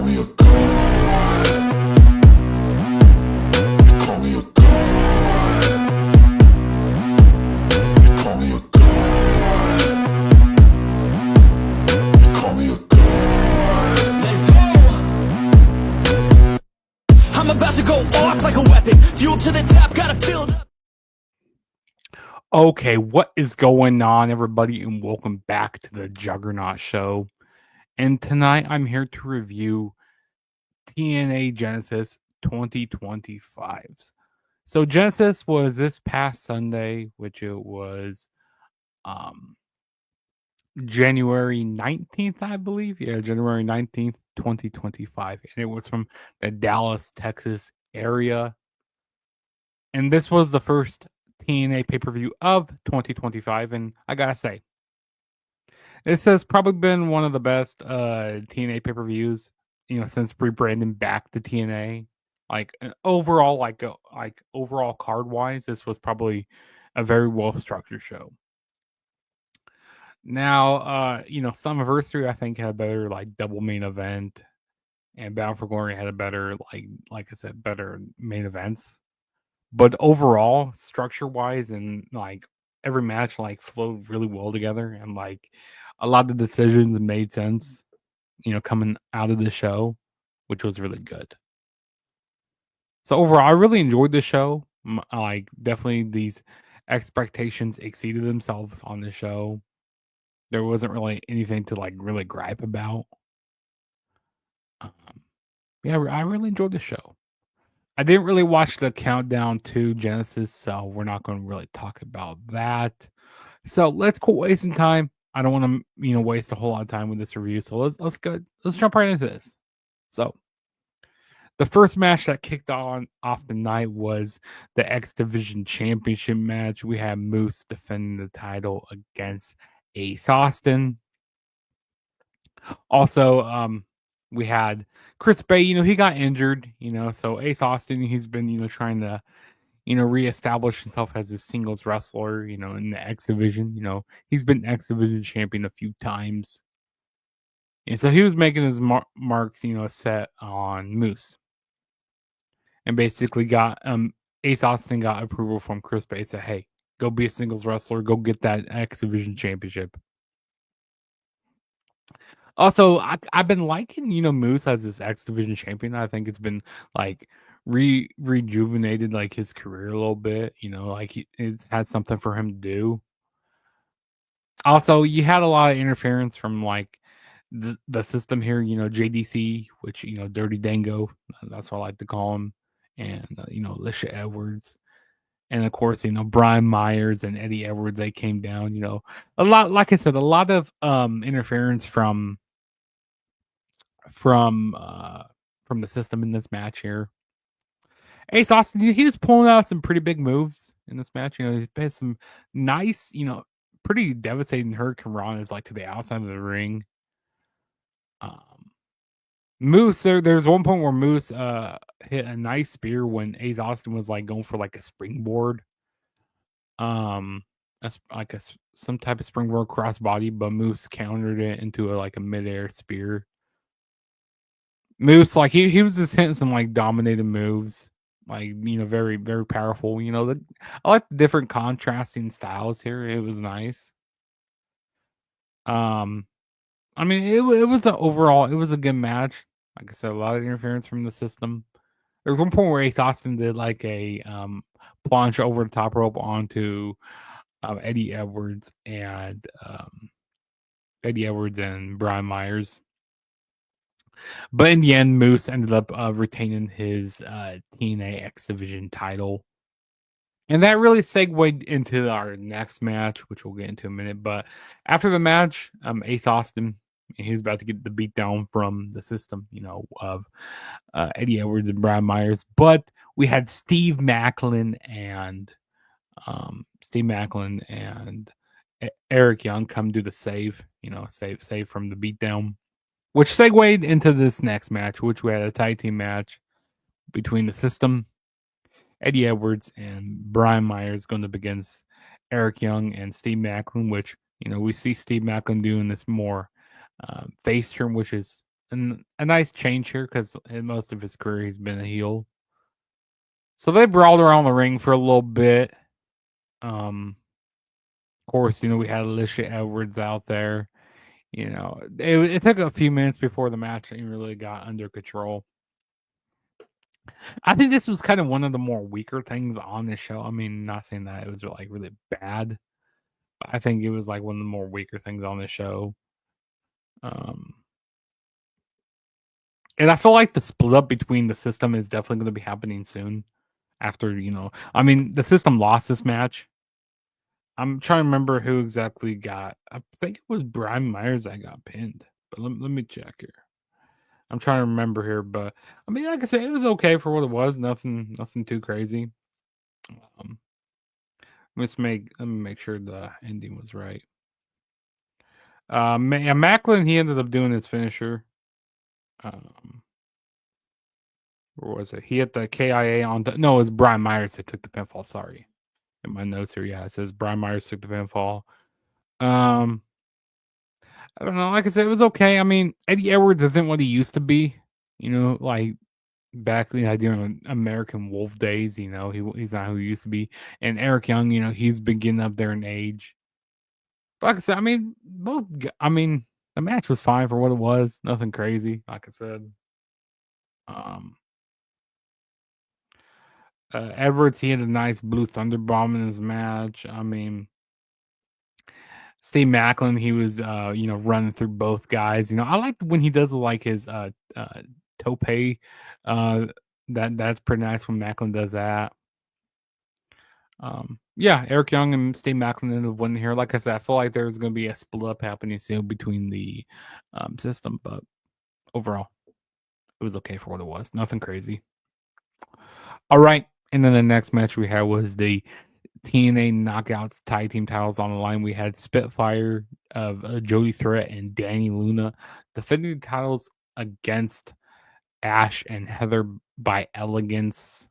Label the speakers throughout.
Speaker 1: me a god. You call me a god. You call me a god. You call me a god. Let's go. I'm about to go off like a weapon. Fuel to the top, gotta fill up.
Speaker 2: Okay, what is going on, everybody, and welcome back to the Juggernaut Show. And tonight I'm here to review TNA Genesis 2025s. So Genesis was this past Sunday, which it was January 19th, I believe. Yeah, January 19th, 2025. And it was from the Dallas, Texas area. And this was the first TNA pay-per-view of 2025, and I gotta say, this has probably been one of the best TNA pay-per-views, since rebranding back to TNA. Overall, overall card-wise, this was probably a very well-structured show. Now, Summerversary I think had a better double main event, and Bound for Glory had a better like I said, better main events. But overall, structure-wise and, every match, flowed really well together, and, a lot of the decisions made sense, coming out of the show, which was really good. So overall, I really enjoyed the show. Definitely these expectations exceeded themselves on the show. There wasn't really anything to, really gripe about. Yeah, I really enjoyed the show. I didn't really watch the countdown to Genesis, so we're not going to really talk about that. So let's quit wasting time. I don't want to, waste a whole lot of time with this review. So let's jump right into this. So the first match that kicked off the night was the X Division Championship match. We had Moose defending the title against Ace Austin. Also, we had Chris Bay, he got injured, so Ace Austin, he's been, trying to, reestablish himself as a singles wrestler, in the X Division. He's been X Division champion a few times. And so he was making his marks, set on Moose. And basically got, Ace Austin got approval from Chris Bay, said, hey, go be a singles wrestler, go get that X Division championship. Also, I've been liking, Moose as this X Division champion. I think it's been rejuvenated his career a little bit. It's had something for him to do. Also, you had a lot of interference from the system here. JDC, which Dirty Dango, that's what I like to call him, and Alicia Edwards. And of course, Brian Myers and Eddie Edwards, they came down. A lot, like I said, a lot of interference from the system in this match here. Ace Austin, he was pulling out some pretty big moves in this match. He had some nice, pretty devastating Hurricane Ranas to the outside of the ring. Moose, there's one point where Moose hit a nice spear when Ace Austin was going for a springboard. Some type of springboard crossbody, but Moose countered it into a midair spear. Moose, he was just hitting some dominated moves, very, very powerful. I like the different contrasting styles here. It was nice. I mean, it was overall, it was a good match. Like I said, a lot of interference from the system. There was one point where Ace Austin did a plunge over the top rope onto Eddie Edwards and Brian Myers. But in the end, Moose ended up retaining his TNA X Division title. And that really segued into our next match, which we'll get into in a minute. But after the match, Ace Austin, he was about to get the beatdown from the system, of Eddie Edwards and Brian Myers. But we had Steve Maclin and Eric Young come do the save, save from the beatdown. Which segued into this next match, which we had a tag team match between the system, Eddie Edwards, and Brian Myers going up against Eric Young and Steve Maclin, which, we see Steve Maclin doing this more face turn, which is a nice change here because in most of his career he's been a heel. So they brawled around the ring for a little bit. Of course, we had Alicia Edwards out there. It took a few minutes before the match really got under control. I think this was kind of one of the more weaker things on this show. I mean, not saying that it was like really bad, but I think it was like one of the more weaker things on the show. And I feel like the split up between the system is definitely going to be happening soon. After I mean, the system lost this match. I'm trying to remember who exactly got. I think it was Brian Myers that got pinned, but let me check here. I'm trying to remember here, but I mean, like I said, it was okay for what it was. Nothing too crazy. Um, let me make sure the ending was right. Macklin, he ended up doing his finisher. Where was it? He hit the KIA on. No, it was Brian Myers that took the pinfall. Sorry, in my notes here, yeah, it says Brian Myers took the pinfall. I don't know. Like I said, it was okay. I mean, Eddie Edwards isn't what he used to be. Like back during American Wolf days. He's not who he used to be. And Eric Young, he's been getting up there in age. But like I said, I mean, both. I mean, the match was fine for what it was. Nothing crazy. Like I said. Edwards, he had a nice blue thunder bomb in his match. I mean, Steve Macklin, he was running through both guys. I like when he does like his tope. That's pretty nice when Macklin does that. Yeah, Eric Young and Steve Macklin ended up winning here. Like I said, I feel like there's going to be a split up happening soon between the system, but overall, it was okay for what it was. Nothing crazy. All right, and then the next match we had was the TNA Knockouts tag team titles on the line. We had Spitfire of Jody Threat and Danny Luna defending the titles against Ash and Heather by Elegance.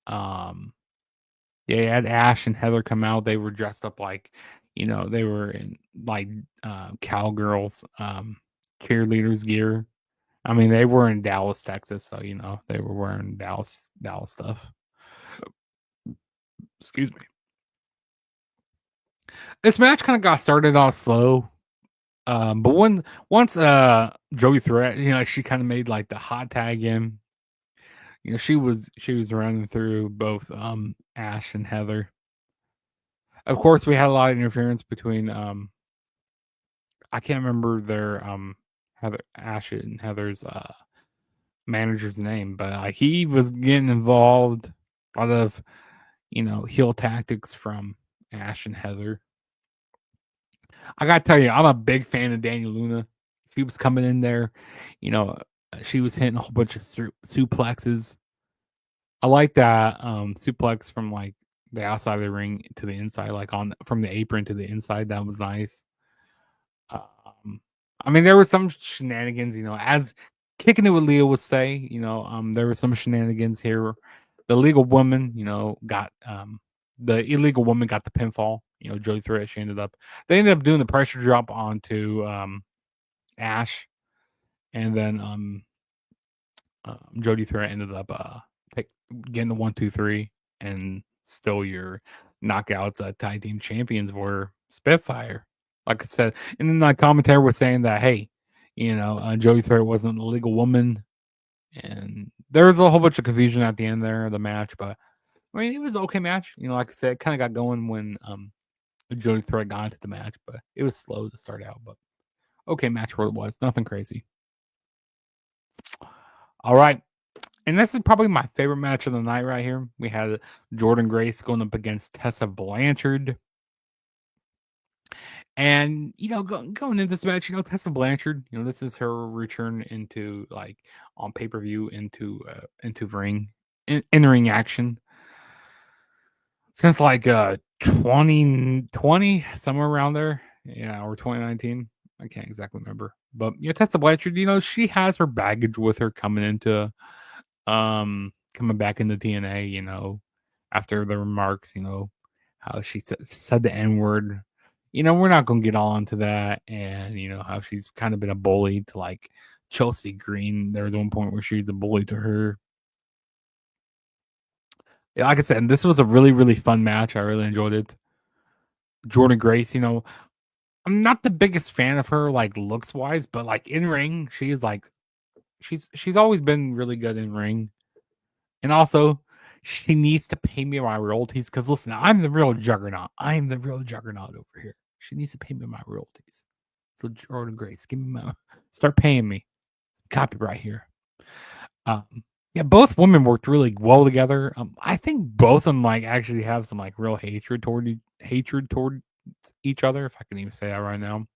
Speaker 2: Yeah, you had Ash and Heather come out. They were dressed up like, they were in like cowgirls, cheerleaders gear. I mean, they were in Dallas, Texas, so they were wearing Dallas stuff. Excuse me. This match kind of got started off slow. But once Jody Threat, she kind of made like the hot tag in. She was running through both Ash and Heather. Of course, we had a lot of interference between I can't remember their Ash and Heather's manager's name, but he was getting involved. A lot of heel tactics from Ash and Heather. I gotta tell you, I'm a big fan of Daniel Luna. She was coming in there, she was hitting a whole bunch of suplexes. I like that suplex from like the outside of the ring to the inside, like from the apron to the inside. That was nice. I mean, there was some shenanigans, as Kicking It with Leo would say, there were some shenanigans here. The legal woman, got the illegal woman got the pinfall. Jody Threat, they ended up doing the pressure drop onto Ash, and then Jody Threat ended up getting the 1, 2, 3, and still your knockouts tag team champions were Spitfire. Like I said, and then the commentator was saying that, hey, Jody Threat wasn't a legal woman, and there was a whole bunch of confusion at the end there of the match, but I mean, it was an okay match. Like I said, it kind of got going when Jody Threat got into the match, but it was slow to start out, but okay match where it was. Nothing crazy. All right. And this is probably my favorite match of the night right here. We had Jordan Grace going up against Tessa Blanchard. And, going into this match, Tessa Blanchard, this is her return into like on pay-per-view into ring, in-ring action. Since like 2020, somewhere around there. Yeah, or 2019. I can't exactly remember. But yeah, Tessa Blanchard, she has her baggage with her coming back into TNA, after the remarks, how she said the N-word. We're not gonna get all into that, and how she's kind of been a bully to like Chelsea Green. There was one point where she was a bully to her. Yeah, like I said, this was a really, really fun match. I really enjoyed it. Jordan Grace, I'm not the biggest fan of her, like looks wise, but like in ring, she is like she's always been really good in ring. And also, she needs to pay me my royalties because listen, I'm the real juggernaut. I am the real juggernaut over here. She needs to pay me my royalties. So Jordan Grace, give me my start paying me. Copyright here. Um, yeah, both women worked really well together. I think both of them like actually have some like real hatred toward each other, if I can even say that right now.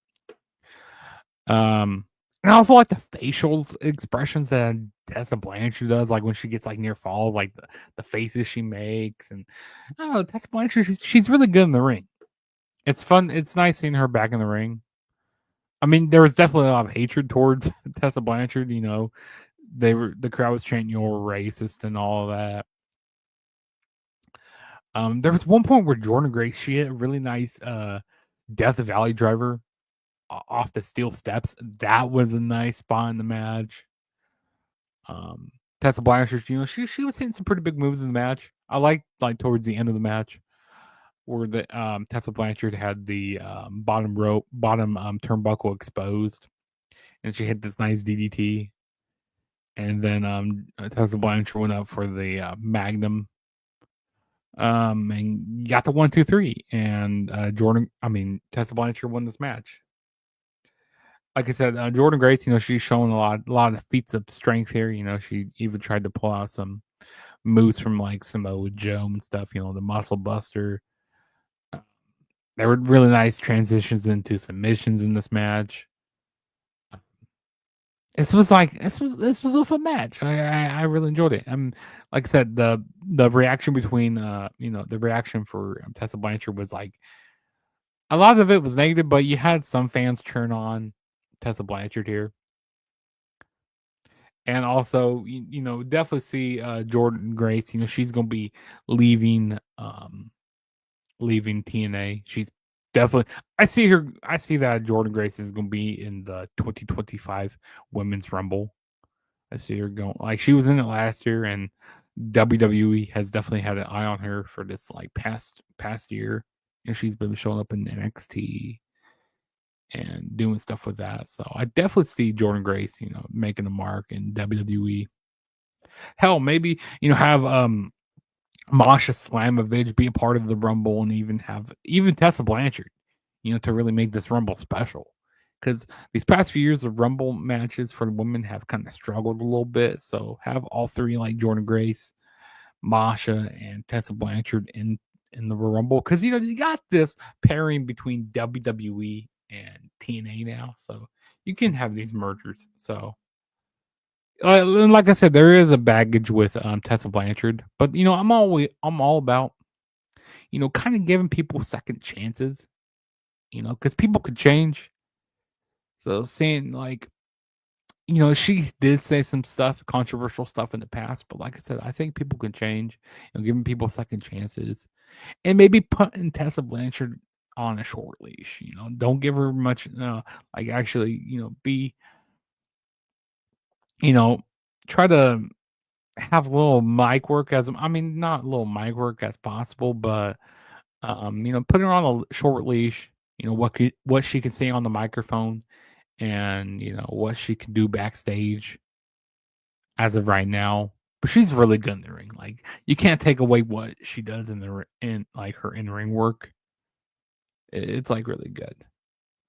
Speaker 2: And I also like the facial expressions that Tessa Blanchard does, like when she gets like near falls, like the faces she makes, and I don't know, Tessa Blanchard, she's really good in the ring. It's fun. It's nice seeing her back in the ring. I mean, there was definitely a lot of hatred towards Tessa Blanchard. The crowd was chanting "You're racist" and all of that. There was one point where Jordan Grace, she hit a really nice Death Valley driver off the steel steps. That was a nice spot in the match. Tessa Blanchard, she was hitting some pretty big moves in the match. I like towards the end of the match where the Tessa Blanchard had the bottom turnbuckle exposed, and she hit this nice DDT. And then Tessa Blanchard went up for the Magnum, and got the 1-2-3. And Tessa Blanchard won this match. Like I said, Jordan Grace, she's showing a lot of feats of strength here. She even tried to pull out some moves from like Samoa Joe and stuff. The Muscle Buster. There were really nice transitions into submissions in this match. This was a fun match. I really enjoyed it. Like I said, the reaction between the reaction for Tessa Blanchard was like a lot of it was negative, but you had some fans turn on Tessa Blanchard here. And also, definitely see Jordan Grace. She's gonna be leaving leaving TNA. She's definitely. I see that Jordan Grace is gonna be in the 2025 Women's Rumble. I see her going like she was in it last year, and WWE has definitely had an eye on her for this like past year. And she's been showing up in NXT and doing stuff with that. So I definitely see Jordan Grace, making a mark in WWE. Hell, maybe have Masha Slamovich be a part of the Rumble, and even have Tessa Blanchard, to really make this Rumble special. Because these past few years, the Rumble matches for the women have kind of struggled a little bit. So have all three, like Jordan Grace, Masha, and Tessa Blanchard in the Rumble. Because you got this pairing between WWE and TNA now, so you can have these mergers. So like I said, there is a baggage with Tessa Blanchard, but I'm all about kind of giving people second chances, because people could change. So saying like, she did say some stuff, controversial stuff in the past, but like I said, I think people can change. Giving people second chances, and maybe putting Tessa Blanchard on a short leash. Don't give her much. Like actually, be, try to have a little mic work not a little mic work as possible, but put her on a short leash. What she can say on the microphone, and what she can do backstage as of right now. But she's really good in the ring. Like you can't take away what she does in like her in ring work. It's like really good.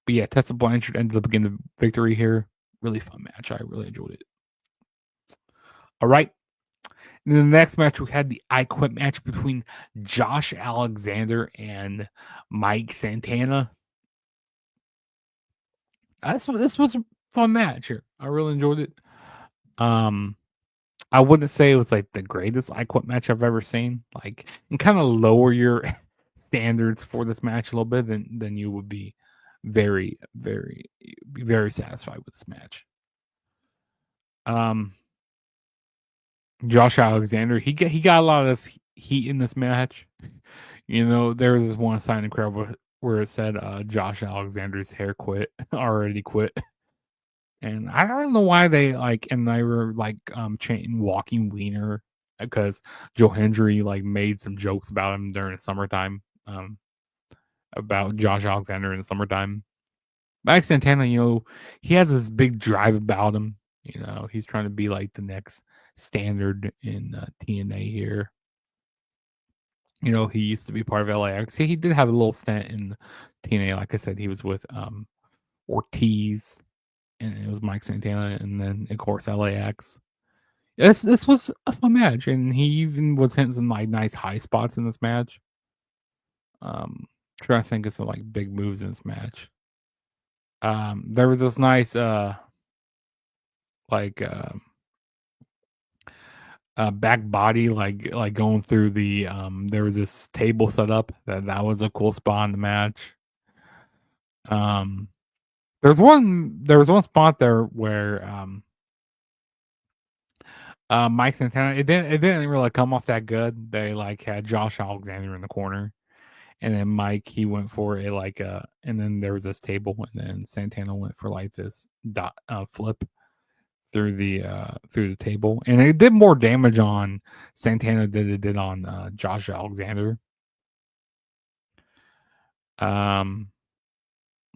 Speaker 2: But yeah, Tessa Blanchard ended up getting the victory here. Really fun match. I really enjoyed it. All right. In the next match, we had the I Quit match between Josh Alexander and Mike Santana. This was a fun match here. I really enjoyed it. I wouldn't say it was like the greatest I Quit match I've ever seen. Like, and kind of lower your standards for this match a little bit, then you would be very, very satisfied with this match. Josh Alexander, he got a lot of heat in this match. There was this one sign in the crowd where it said Josh Alexander's hair quit already quit. And I don't know why they like, and they were like chanting "walking wiener" because Joe Hendry like made some jokes about him during the summertime, about Josh Alexander in the summertime. Mike Santana, he has this big drive about him. He's trying to be like the next standard in TNA here. He used to be part of LAX. He did have a little stint in TNA. Like I said, he was with Ortiz, and it was Mike Santana, and then of course LAX. This was a fun match, and he even was hitting some like nice high spots in this match. Trying to think of some like big moves in this match. There was this nice like back body like going through the there was this table set up that was a cool spot in the match. Um there was one spot there where Mike Santana, it didn't really come off that good. They like had Josh Alexander in the corner, and then Mike, he went for a like and then there was this table, and then Santana went for like this flip through the table, and it did more damage on Santana than it did on Josh Alexander.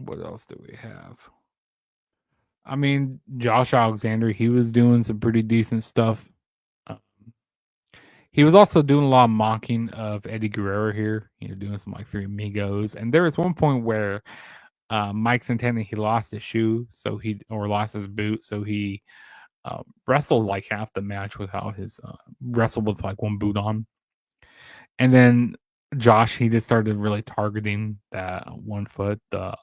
Speaker 2: What else do we have? I mean, Josh Alexander, he was doing some pretty decent stuff. Um, he was also doing a lot of mocking of Eddie Guerrero here, doing some like Three Amigos. And there was one point where Mike Santana, he lost his shoe, or lost his boot, so he wrestled like half the match without his wrestled with like one boot on. And then Josh, he just started really targeting that one foot, the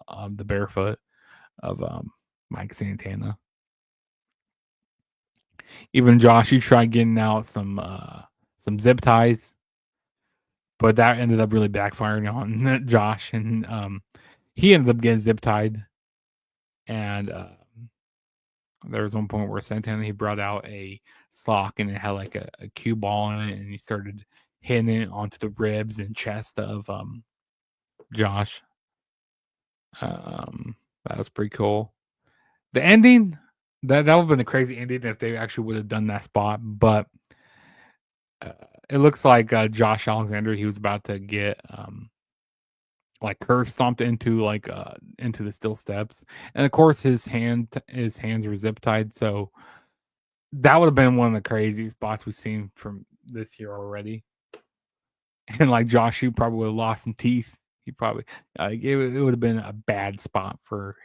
Speaker 2: barefoot of Mike Santana. Even Josh, he tried getting out some zip ties, but that ended up really backfiring on Josh, and he ended up getting zip tied. And there was one point where Santana, he brought out a sock, and it had like a cue ball in it, and he started hitting it onto the ribs and chest of Josh. That was pretty cool. The ending, that would have been a crazy ending if they actually would have done that spot, but it looks like Josh Alexander, he was about to get like curve stomped into the steel steps, and of course his hands were zip tied, so that would have been one of the craziest spots we've seen from this year already. And like Josh, you probably would have lost some teeth. He probably it would have been a bad spot for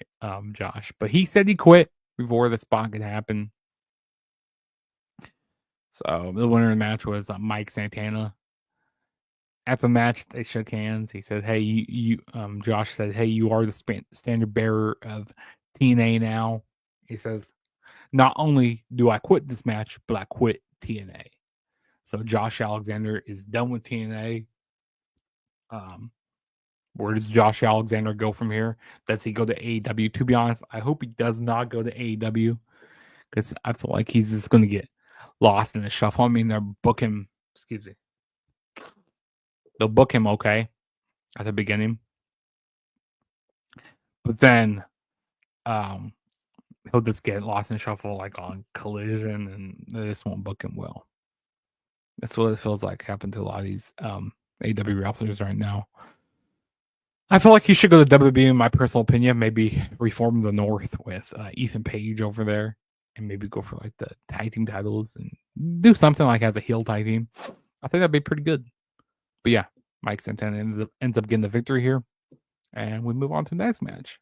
Speaker 2: Josh, but he said he quit before the spot could happen. So the winner of the match was Mike Santana. After the match, they shook hands. He said, "Hey, Josh said, hey, you are the standard bearer of TNA now." He says, "Not only do I quit this match, but I quit TNA." So Josh Alexander is done with TNA. Where does Josh Alexander go from here? Does he go to AEW? To be honest, I hope he does not go to AEW, because I feel like he's just going to get lost in the shuffle. I mean, they'll book him okay at the beginning, but then he'll just get lost in the shuffle like on Collision, and they just won't book him well. That's what it feels like happened to a lot of these AEW wrestlers right now. I feel like he should go to WWE, in my personal opinion. Maybe reform the North with Ethan Page over there, and maybe go for like the tag team titles and do something like as a heel tag team. I think that'd be pretty good. But yeah, Mike Santana ends up getting the victory here, and we move on to the next match,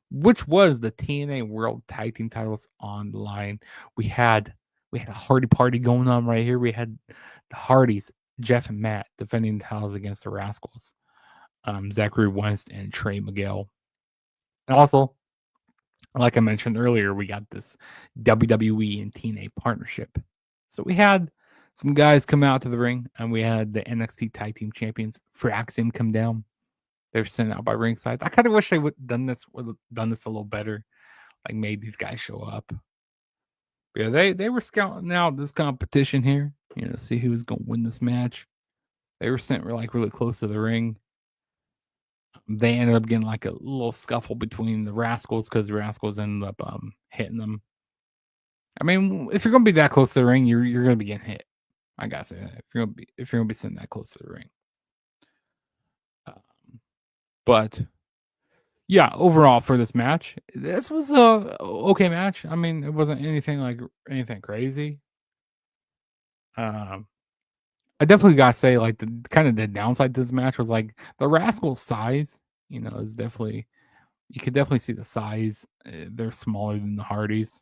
Speaker 2: which was the TNA World Tag Team titles on the line. We had a Hardy party going on right here. We had the Hardys, Jeff and Matt, defending the titles against the Rascals. Zachary Wentz and Trey Miguel. And also, like I mentioned earlier, we got this WWE and TNA partnership. So we had some guys come out to the ring, and we had the NXT Tag Team Champions for Axiom come down. They were sent out by ringside. I kind of wish they would have done this a little better, like made these guys show up. But yeah, they were scouting out this competition here, see who was going to win this match. They were sent like really close to the ring. They ended up getting like a little scuffle between the Rascals because the Rascals ended up hitting them. I mean, if you're gonna be that close to the ring, you're gonna be getting hit. I gotta say that if you're gonna be sitting that close to the ring. But yeah, overall for this match, this was a okay match. I mean, it wasn't anything crazy. Um, I definitely gotta say, like the kind of the downside to this match was like the Rascals' size. Is definitely you could definitely see the size. They're smaller than the Hardys.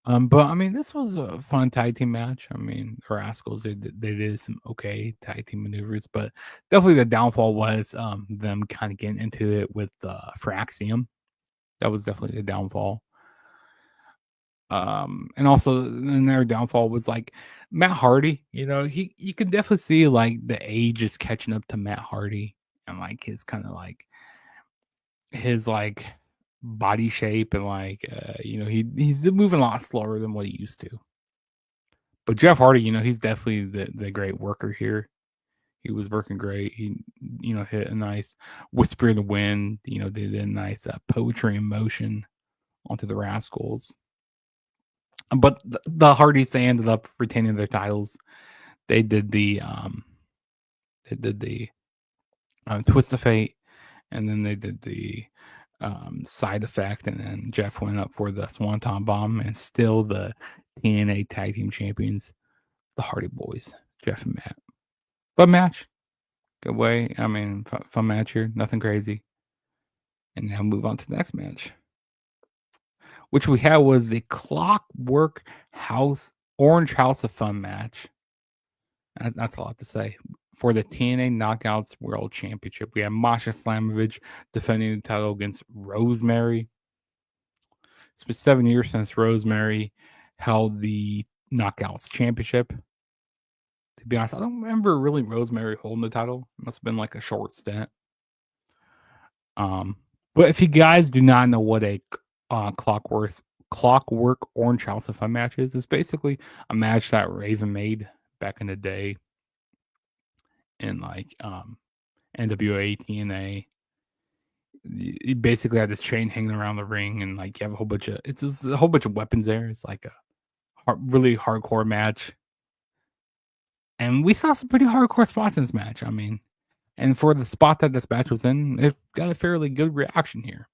Speaker 2: But I mean, this was a fun tag team match. I mean, the Rascals they did some okay tag team maneuvers, but definitely the downfall was them kind of getting into it with Fraxium. That was definitely the downfall. And also another downfall was like Matt Hardy. He you could definitely see like the age is catching up to Matt Hardy and like his kind of like his like body shape and like he's moving a lot slower than what he used to. But Jeff Hardy, he's definitely the great worker here. He was working great. He hit a nice whisper in the wind. Did a nice poetry in motion onto the Rascals. But the Hardys, they ended up retaining their titles. They did the twist of fate, and then they did the side effect, and then Jeff went up for the Swanton Bomb, and still the TNA Tag Team Champions, the Hardy Boys, Jeff and Matt. Fun match, good way. I mean, fun match here, nothing crazy. And now move on to the next match, which we had was the Clockwork House Orange House of Fun match. That's a lot to say. For the TNA Knockouts World Championship, we have Masha Slamovich defending the title against Rosemary. It's been 7 years since Rosemary held the Knockouts Championship. To be honest, I don't remember really Rosemary holding the title. It must have been like a short stint. But if you guys do not know what a Clockwork Orange House of Fun match is, it's basically a match that Raven made back in the day in like NWA, TNA. You basically have this chain hanging around the ring, and like you have a whole bunch of weapons there. It's like a really hardcore match, and we saw some pretty hardcore spots in this match. I mean, and for the spot that this match was in, it got a fairly good reaction here.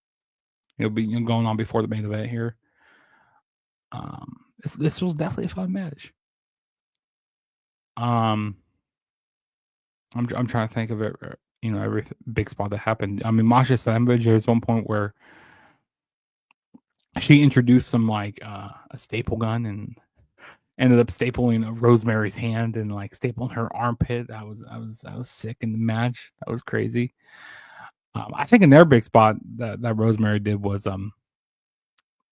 Speaker 2: It'll be going on before the main event here. This was definitely a fun match. I'm trying to think of it. Every big spot that happened. I mean, Masha Slamovich, there's one point where she introduced some like a staple gun and ended up stapling Rosemary's hand and like stapling her armpit. That was sick in the match. That was crazy. I think another big spot that Rosemary did was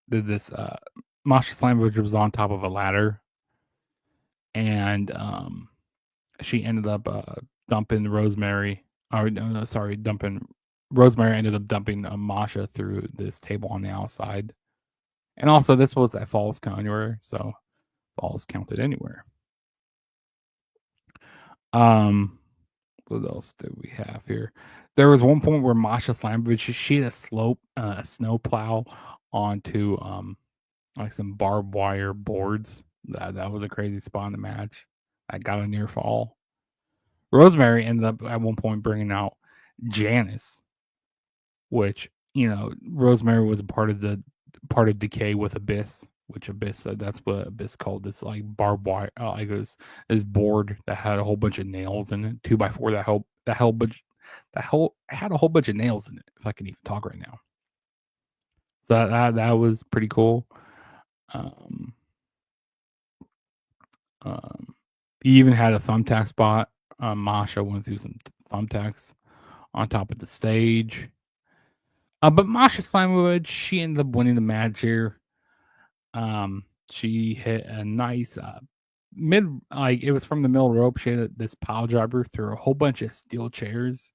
Speaker 2: did this Masha Slamovich was on top of a ladder, and she ended up dumping Rosemary. Or no, sorry, dumping Rosemary ended up dumping Masha through this table on the outside. And also, this was at Falls Count Anywhere, so falls counted anywhere. What else did we have here? There was one point where Masha Slamovich, she had a snow plow onto like some barbed wire boards. That was a crazy spot in the match. I got a near fall. Rosemary ended up at one point bringing out Janice, which Rosemary was a part of Decay with Abyss, which Abyss that's what Abyss called this like barbed wire, like this board that had a whole bunch of nails in it, 2x4 had a whole bunch of nails in it. If I can even talk right now, so that was pretty cool. He even had a thumbtack spot. Masha went through some thumbtacks on top of the stage. But Masha Slamovich, she ended up winning the match here. She hit a nice it was from the middle rope. She hit this pile driver through a whole bunch of steel chairs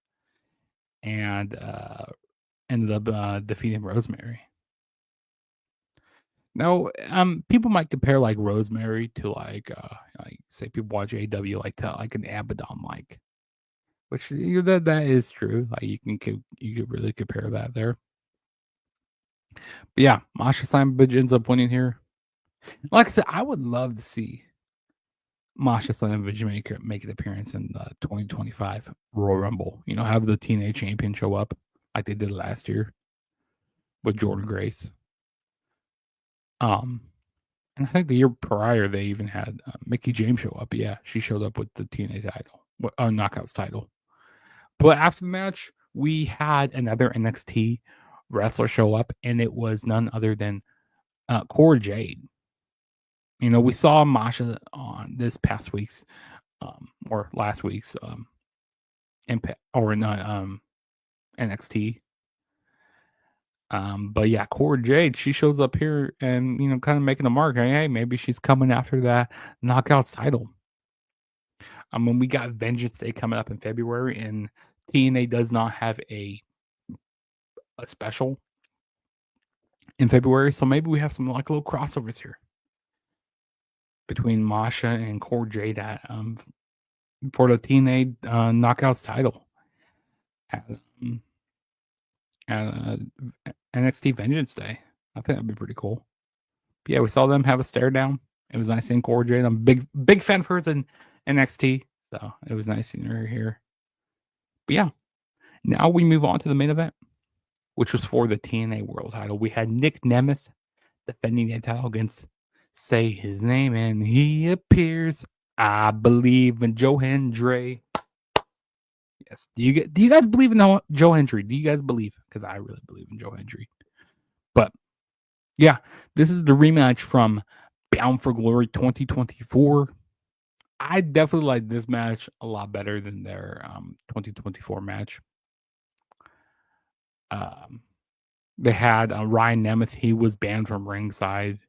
Speaker 2: and ended up defeating Rosemary. Now, people might compare like Rosemary to like say people watch AW like to like an Abaddon like. which that is true. Like you could really compare that there. But yeah, Masha Slamovich ends up winning here. Like I said, I would love to see Masha Slamovich make an appearance in the 2025 Royal Rumble. Have the TNA champion show up like they did last year with Jordan Grace. And I think the year prior they even had Mickie James show up. Yeah, she showed up with the TNA title, Knockouts title. But after the match, we had another NXT wrestler show up, and it was none other than Cora Jade. We saw Masha on this past week's or last week's Impact or not NXT. But yeah, Cora Jade, she shows up here and kind of making a mark. Hey, maybe she's coming after that Knockouts title. When we got Vengeance Day coming up in February, and TNA does not have a special in February, so maybe we have some like little crossovers here between Masha and Cora Jade for the TNA Knockouts title at NXT Vengeance Day. I think that'd be pretty cool. But yeah, we saw them have a stare down. It was nice seeing Cora Jade. I'm a big fan of hers in NXT, so it was nice seeing her here. But yeah, now we move on to the main event, which was for the TNA World title. We had Nick Nemeth defending that title against Say His Name and He Appears. I believe in Joe Hendry. Yes. Do you guys believe in Joe Hendry? Do you guys believe? Because I really believe in Joe Hendry. But yeah, this is the rematch from Bound for Glory 2024. I definitely like this match a lot better than their 2024 match. They had Ryan Nemeth. He was banned from ringside.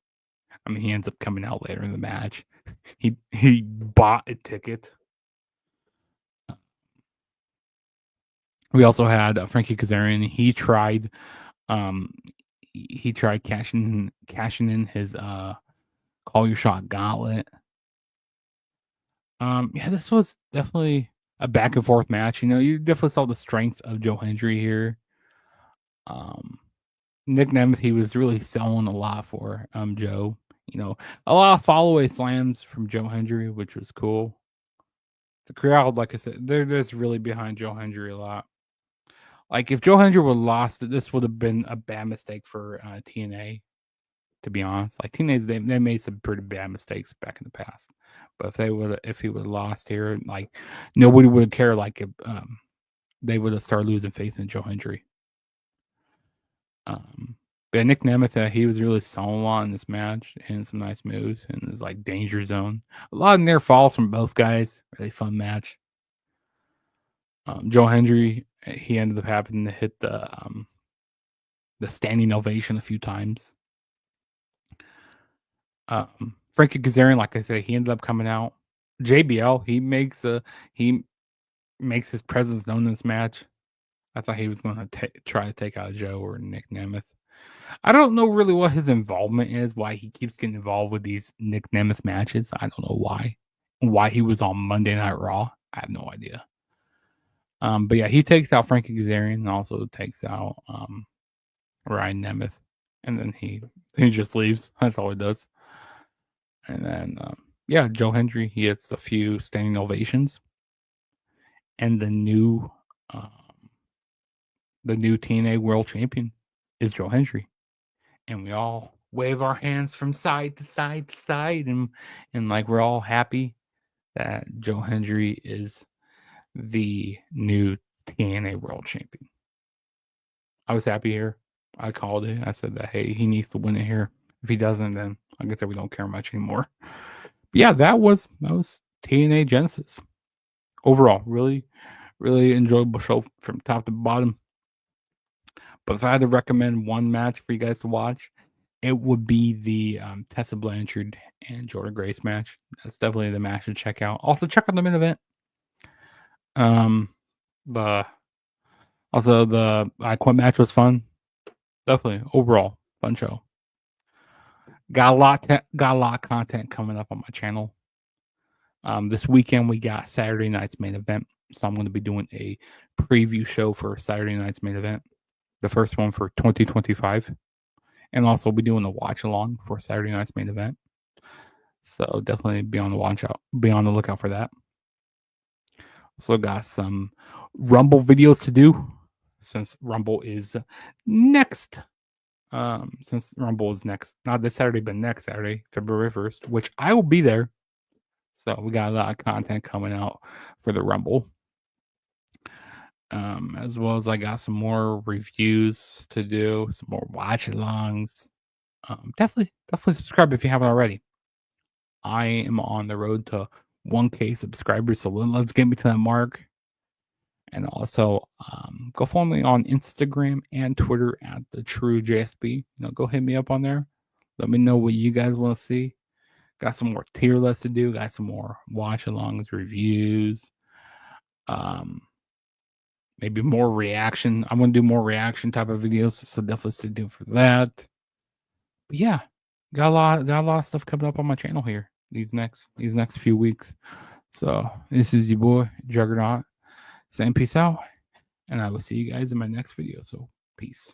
Speaker 2: He ends up coming out later in the match. He bought a ticket. We also had Frankie Kazarian. He tried cashing in his call your shot gauntlet. Yeah, this was definitely a back and forth match. You definitely saw the strength of Joe Hendry here. Nick Nemeth, he was really selling a lot for Joe. A lot of follow away slams from Joe Hendry, which was cool. The crowd, like I said, they're just really behind Joe Hendry a lot. Like if Joe Hendry would have lost, this would have been a bad mistake for TNA. To be honest, like TNA's, they made some pretty bad mistakes back in the past. But if he would have lost here, like nobody would have cared. Like if they would have started losing faith in Joe Hendry. But Nick Nemeth, he was really selling a lot in this match and some nice moves in his like danger zone. A lot of near falls from both guys. Really fun match. Joe Hendry, he ended up having to hit the standing ovation a few times. Frankie Kazarian, like I said, he ended up coming out. JBL, he makes his presence known in this match. I thought he was going to try to take out Joe or Nick Nemeth. I don't know really what his involvement is, why he keeps getting involved with these Nick Nemeth matches. I don't know why. Why he was on Monday Night Raw. I have no idea. But yeah, he takes out Frankie Kazarian and also takes out Ryan Nemeth. And then he just leaves. That's all he does. And then, yeah, Joe Hendry, he hits a few standing ovations. And the new TNA World Champion is Joe Hendry. And we all wave our hands from side to side to side. And like we're all happy that Joe Hendry is the new TNA World Champion. I was happy here. I called it. I said that, hey, he needs to win it here. If he doesn't, then like I said, we don't care much anymore. But yeah, that was TNA Genesis. Overall, really, really enjoyable show from top to bottom. But if I had to recommend one match for you guys to watch, it would be the Tessa Blanchard and Jordan Grace match. That's definitely the match to check out. Also, check out the main event. The I Quit match was fun. Definitely overall fun show. Got a lot of content coming up on my channel. This weekend we got Saturday night's main event. So I'm going to be doing a preview show for Saturday night's main event, the first one for 2025, and also be doing a watch along for Saturday night's main event. So definitely be on the lookout for that. Also got some Rumble videos to do since Rumble is next. Since Rumble is next, not this Saturday, but next Saturday, February 1st, which I will be there. So we got a lot of content coming out for the Rumble. As well as I got some more reviews to do, some more watch alongs. Definitely subscribe if you haven't already. I am on the road to 1K subscribers, so let's get me to that mark. And also, go follow me on Instagram and Twitter at the True JSB. Go hit me up on there. Let me know what you guys want to see. Got some more tier lists to do. Got some more watch alongs, reviews. Maybe more reaction. I'm gonna do more reaction type of videos, so definitely stay tuned for that. But yeah, got a lot of stuff coming up on my channel here these next few weeks. So this is your boy Juggernaut saying peace out, and I will see you guys in my next video. So peace.